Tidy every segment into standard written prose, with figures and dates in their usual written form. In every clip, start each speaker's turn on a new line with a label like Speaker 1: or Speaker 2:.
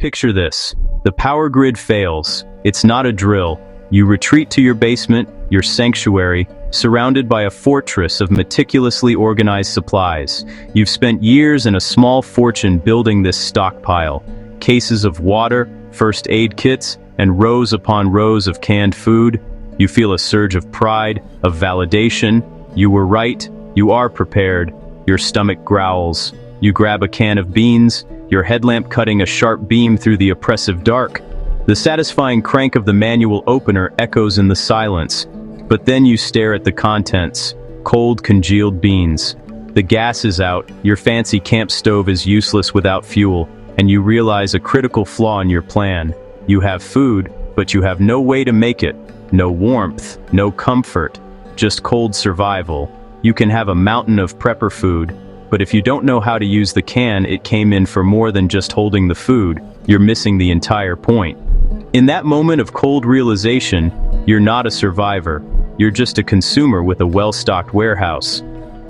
Speaker 1: Picture this. The power grid fails. It's not a drill. You retreat to your basement, your sanctuary, surrounded by a fortress of meticulously organized supplies. You've spent years and a small fortune building this stockpile. Cases of water, first aid kits, and rows upon rows of canned food. You feel a surge of pride, of validation. You were right. You are prepared. Your stomach growls. You grab a can of beans, your headlamp cutting a sharp beam through the oppressive dark. The satisfying crank of the manual opener echoes in the silence. But then you stare at the contents. Cold, congealed beans. The gas is out, your fancy camp stove is useless without fuel, and you realize a critical flaw in your plan. You have food, but you have no way to make it. No warmth, no comfort, just cold survival. You can have a mountain of prepper food, but if you don't know how to use the can it came in for more than just holding the food, you're missing the entire point. In that moment of cold realization, you're not a survivor. You're just a consumer with a well-stocked warehouse.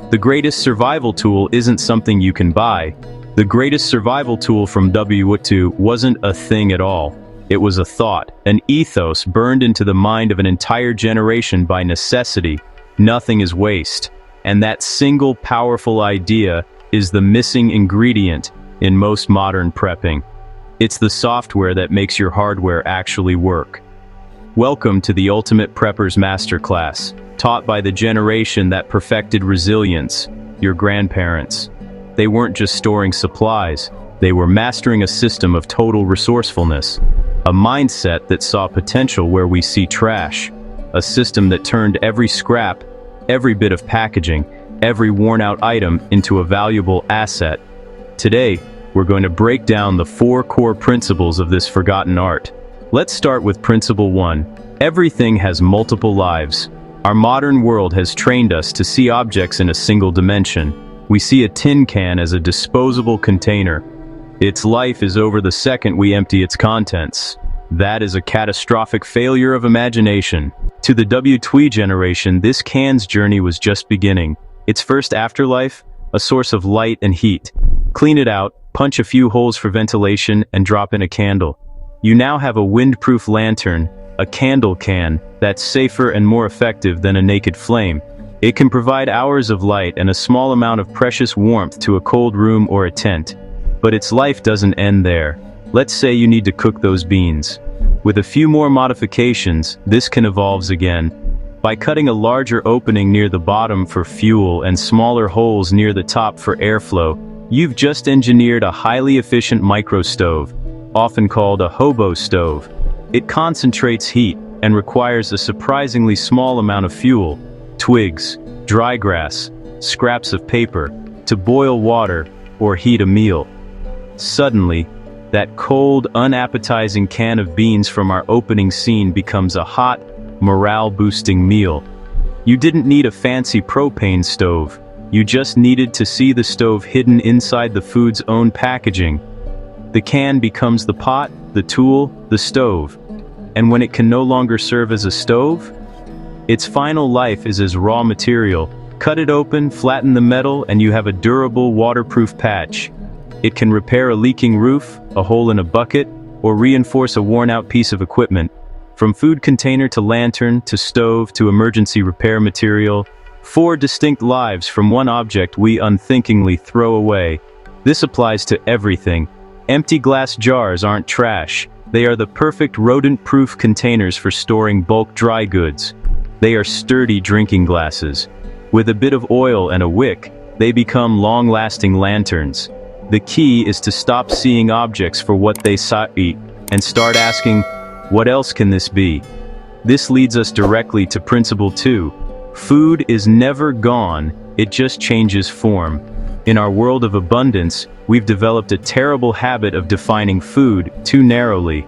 Speaker 1: The greatest survival tool isn't something you can buy. The greatest survival tool from WWII wasn't a thing at all. It was a thought, an ethos burned into the mind of an entire generation by necessity. Nothing is waste. And that single powerful idea is the missing ingredient in most modern prepping. It's the software that makes your hardware actually work. Welcome to the Ultimate Prepper's Masterclass, taught by the generation that perfected resilience, your grandparents. They weren't just storing supplies, they were mastering a system of total resourcefulness, a mindset that saw potential where we see trash, a system that turned every scrap, every bit of packaging, every worn-out item into a valuable asset. Today, we're going to break down the 4 core principles of this forgotten art. Let's start with Principle 1. Everything has multiple lives. Our modern world has trained us to see objects in a single dimension. We see a tin can as a disposable container. Its life is over the second we empty its contents. That is a catastrophic failure of imagination. To the WWII generation, this can's journey was just beginning. Its first afterlife, a source of light and heat. Clean it out, punch a few holes for ventilation, and drop in a candle. You now have a windproof lantern, a candle can, that's safer and more effective than a naked flame. It can provide hours of light and a small amount of precious warmth to a cold room or a tent. But its life doesn't end there. Let's say you need to cook those beans. With a few more modifications, this can evolve again. By cutting a larger opening near the bottom for fuel and smaller holes near the top for airflow, you've just engineered a highly efficient micro-stove, often called a hobo stove. It concentrates heat and requires a surprisingly small amount of fuel, twigs, dry grass, scraps of paper, to boil water or heat a meal. Suddenly, that cold, unappetizing can of beans from our opening scene becomes a hot, morale-boosting meal. You didn't need a fancy propane stove. You just needed to see the stove hidden inside the food's own packaging. The can becomes the pot, the tool, the stove. And when it can no longer serve as a stove, its final life is as raw material. Cut it open, flatten the metal, and you have a durable, waterproof patch. It can repair a leaking roof, a hole in a bucket, or reinforce a worn-out piece of equipment. From food container to lantern to stove to emergency repair material, 4 distinct lives from one object we unthinkingly throw away. This applies to everything. Empty glass jars aren't trash. They are the perfect rodent-proof containers for storing bulk dry goods. They are sturdy drinking glasses. With a bit of oil and a wick, they become long-lasting lanterns. The key is to stop seeing objects for what they say and start asking, what else can this be? This leads us directly to Principle 2. Food is never gone, it just changes form. In our world of abundance, we've developed a terrible habit of defining food too narrowly.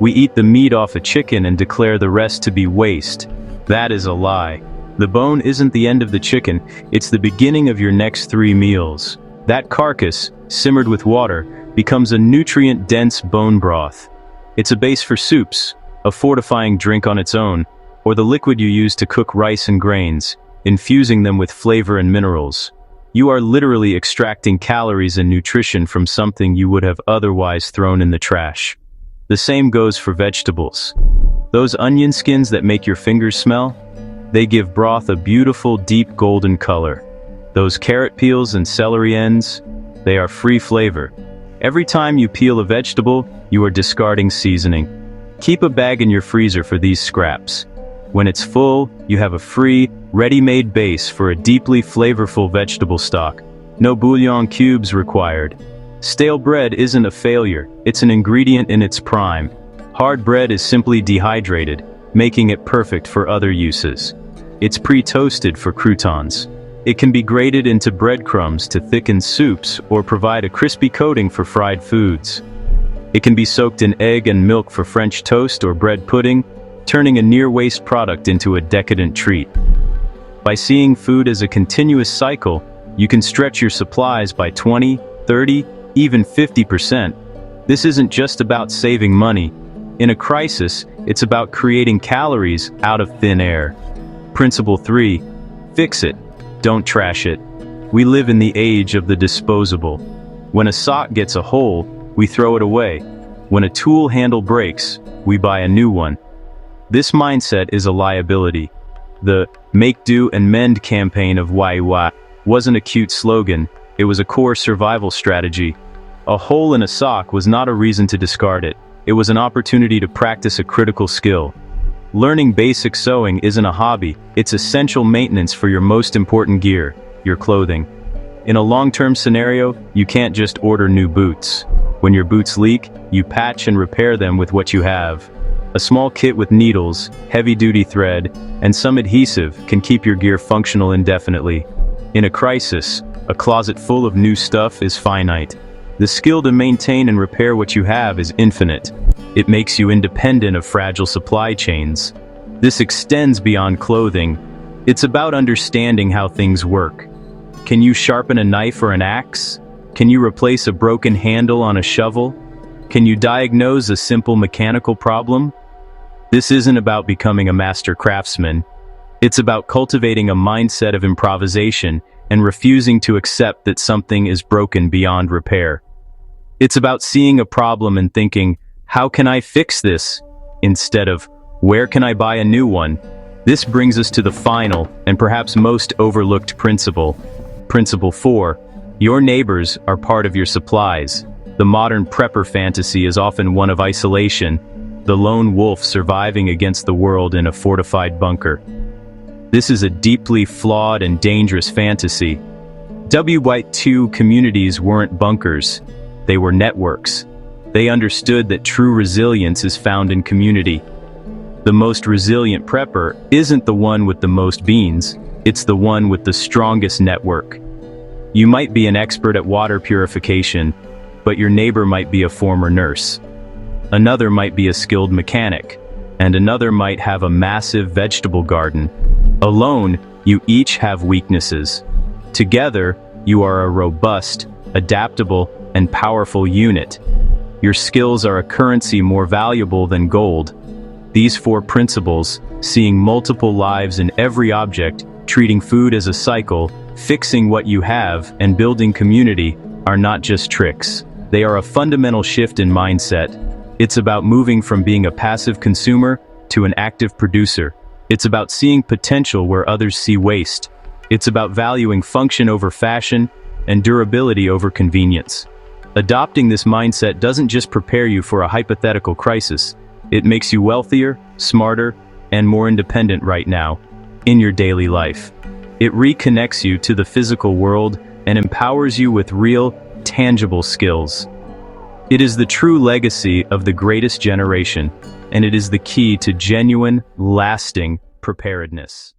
Speaker 1: We eat the meat off a chicken and declare the rest to be waste. That is a lie. The bone isn't the end of the chicken, it's the beginning of your next 3 meals. That carcass, simmered with water, becomes a nutrient-dense bone broth. It's a base for soups, a fortifying drink on its own, or the liquid you use to cook rice and grains, infusing them with flavor and minerals. You are literally extracting calories and nutrition from something you would have otherwise thrown in the trash. The same goes for vegetables. Those onion skins that make your fingers smell? They give broth a beautiful, deep golden color. Those carrot peels and celery ends? They are free flavor. Every time you peel a vegetable, you are discarding seasoning. Keep a bag in your freezer for these scraps. When it's full, you have a free, ready-made base for a deeply flavorful vegetable stock. No bouillon cubes required. Stale bread isn't a failure, it's an ingredient in its prime. Hard bread is simply dehydrated, making it perfect for other uses. It's pre-toasted for croutons. It can be grated into breadcrumbs to thicken soups or provide a crispy coating for fried foods. It can be soaked in egg and milk for French toast or bread pudding, turning a near-waste product into a decadent treat. By seeing food as a continuous cycle, you can stretch your supplies by 20, 30, even 50%. This isn't just about saving money. In a crisis, it's about creating calories out of thin air. Principle 3. Fix it. Don't trash it. We live in the age of the disposable. When a sock gets a hole, we throw it away. When a tool handle breaks, we buy a new one. This mindset is a liability. The "Make Do and Mend" campaign of WWII wasn't a cute slogan, it was a core survival strategy. A hole in a sock was not a reason to discard it, it was an opportunity to practice a critical skill. Learning basic sewing isn't a hobby, it's essential maintenance for your most important gear, your clothing. In a long-term scenario, you can't just order new boots. When your boots leak, you patch and repair them with what you have. A small kit with needles, heavy-duty thread, and some adhesive can keep your gear functional indefinitely. In a crisis, a closet full of new stuff is finite. The skill to maintain and repair what you have is infinite. It makes you independent of fragile supply chains. This extends beyond clothing. It's about understanding how things work. Can you sharpen a knife or an axe? Can you replace a broken handle on a shovel? Can you diagnose a simple mechanical problem? This isn't about becoming a master craftsman. It's about cultivating a mindset of improvisation and refusing to accept that something is broken beyond repair. It's about seeing a problem and thinking, how can I fix this? Instead of, where can I buy a new one? This brings us to the final, and perhaps most overlooked principle. Principle 4. Your neighbors are part of your supplies. The modern prepper fantasy is often one of isolation, the lone wolf surviving against the world in a fortified bunker. This is a deeply flawed and dangerous fantasy. WWII communities weren't bunkers, they were networks. They understood that true resilience is found in community. The most resilient prepper isn't the one with the most beans, it's the one with the strongest network. You might be an expert at water purification, but your neighbor might be a former nurse. Another might be a skilled mechanic, and another might have a massive vegetable garden. Alone, you each have weaknesses. Together, you are a robust, adaptable, and powerful unit. Your skills are a currency more valuable than gold. These 4 principles, seeing multiple lives in every object, treating food as a cycle, fixing what you have, and building community, are not just tricks. They are a fundamental shift in mindset. It's about moving from being a passive consumer to an active producer. It's about seeing potential where others see waste. It's about valuing function over fashion and durability over convenience. Adopting this mindset doesn't just prepare you for a hypothetical crisis. It makes you wealthier, smarter, and more independent right now, in your daily life. It reconnects you to the physical world and empowers you with real, tangible skills. It is the true legacy of the greatest generation, and it is the key to genuine, lasting preparedness.